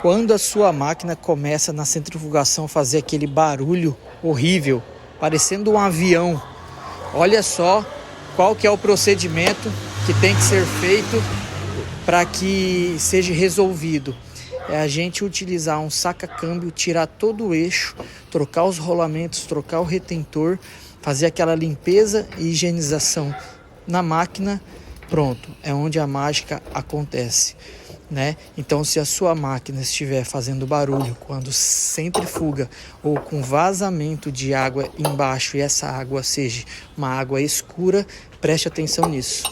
Quando a sua máquina começa na centrifugação a fazer aquele barulho horrível, parecendo um avião, olha só qual que é o procedimento que tem que ser feito para que seja resolvido. É a gente utilizar um saca-câmbio, tirar todo o eixo, trocar os rolamentos, trocar o retentor, fazer aquela limpeza e higienização na máquina. Pronto, é onde a mágica acontece, né? Então, se a sua máquina estiver fazendo barulho quando centrifuga ou com vazamento de água embaixo e essa água seja uma água escura, preste atenção nisso.